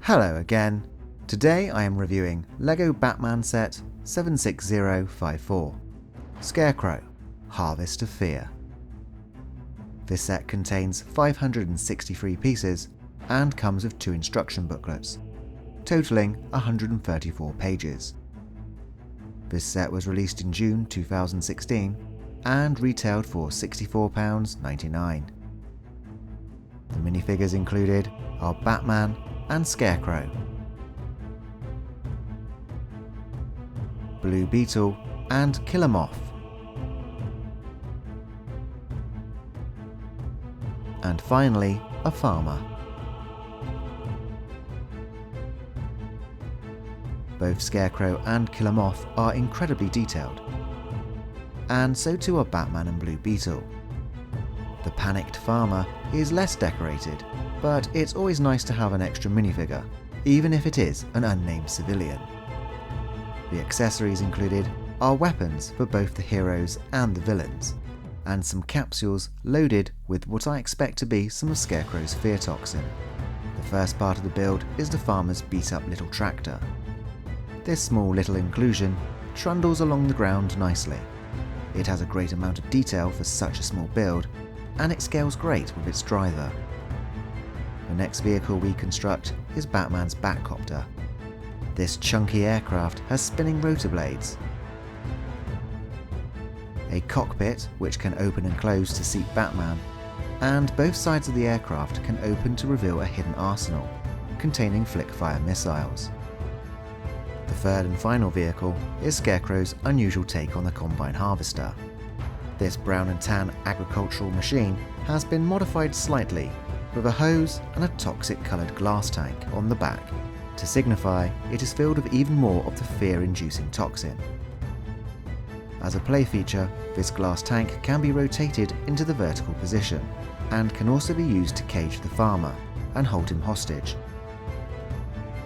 Hello again. Today I am reviewing LEGO Batman Set 76054, Scarecrow Harvest of Fear. This set contains 563 pieces and comes with 2 instruction booklets, totaling 134 pages. This set was released in June 2016 and retailed for £64.99. The minifigures included are Batman and Scarecrow, Blue Beetle and Killer Moth, and finally a farmer. Both Scarecrow and Killer Moth are incredibly detailed, and so too are Batman and Blue Beetle. The panicked farmer is less decorated, but it's always nice to have an extra minifigure, even if it is an unnamed civilian. The accessories included are weapons for both the heroes and the villains, and some capsules loaded with what I expect to be some of Scarecrow's fear toxin. The first part of the build is the farmer's beat-up little tractor. This small little inclusion trundles along the ground nicely. It has a great amount of detail for such a small build, and it scales great with its driver. The next vehicle we construct is Batman's Batcopter. This chunky aircraft has spinning rotor blades, a cockpit which can open and close to seat Batman, and both sides of the aircraft can open to reveal a hidden arsenal containing flick-fire missiles. The third and final vehicle is Scarecrow's unusual take on the Combine Harvester. This brown and tan agricultural machine has been modified slightly, with a hose and a toxic coloured glass tank on the back to signify it is filled with even more of the fear-inducing toxin. As a play feature, this glass tank can be rotated into the vertical position and can also be used to cage the farmer and hold him hostage.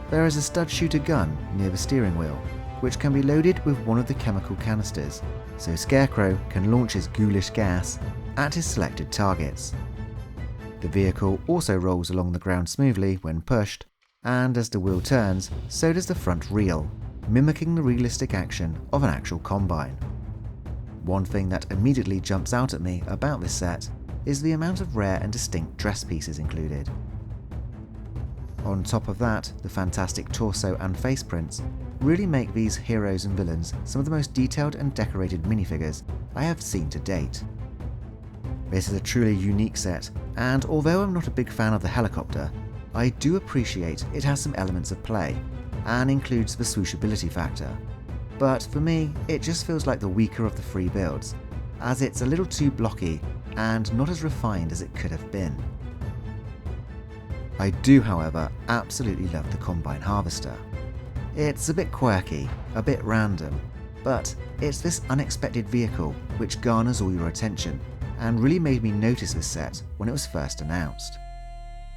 There is a stud shooter gun near the steering wheel, which can be loaded with one of the chemical canisters, so Scarecrow can launch his ghoulish gas at his selected targets. The vehicle also rolls along the ground smoothly when pushed, and as the wheel turns, so does the front reel, mimicking the realistic action of an actual combine. One thing that immediately jumps out at me about this set is the amount of rare and distinct dress pieces included. On top of that, the fantastic torso and face prints really make these heroes and villains some of the most detailed and decorated minifigures I have seen to date. This is a truly unique set, and although I'm not a big fan of the helicopter, I do appreciate it has some elements of play, and includes the swooshability factor. But for me, it just feels like the weaker of the 3 builds, as it's a little too blocky and not as refined as it could have been. I do, however, absolutely love the Combine Harvester. It's a bit quirky, a bit random, but it's this unexpected vehicle which garners all your attention, and really made me notice this set when it was first announced.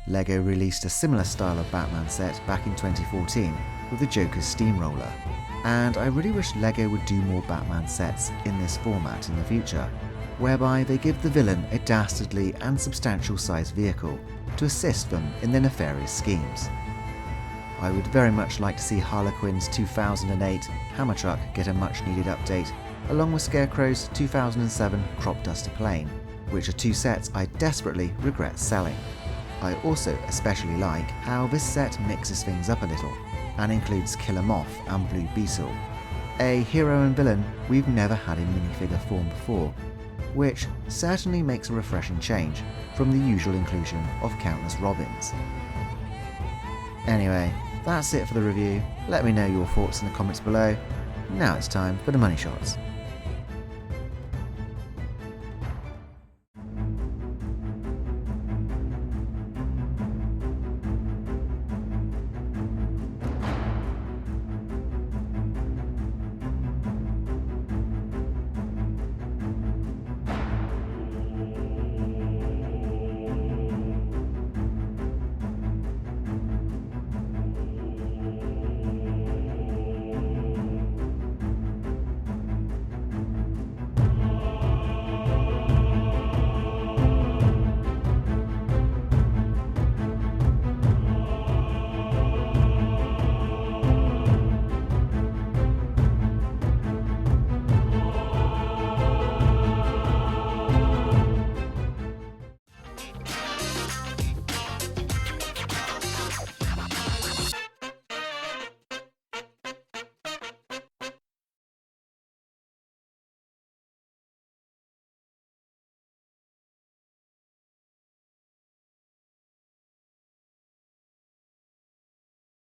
LEGO released a similar style of Batman set back in 2014 with the Joker's Steamroller, and I really wish LEGO would do more Batman sets in this format in the future, whereby they give the villain a dastardly and substantial sized vehicle to assist them in their nefarious schemes. I would very much like to see Harlequin's 2008 Hammer Truck get a much needed update, along with Scarecrow's 2007 Crop Duster Plane, which are 2 sets I desperately regret selling. I also especially like how this set mixes things up a little, and includes Killer Moth and Blue Beetle, a hero and villain we've never had in minifigure form before, which certainly makes a refreshing change from the usual inclusion of countless Robins. Anyway, that's it for the review. Let me know your thoughts in the comments below. Now it's time for the money shots.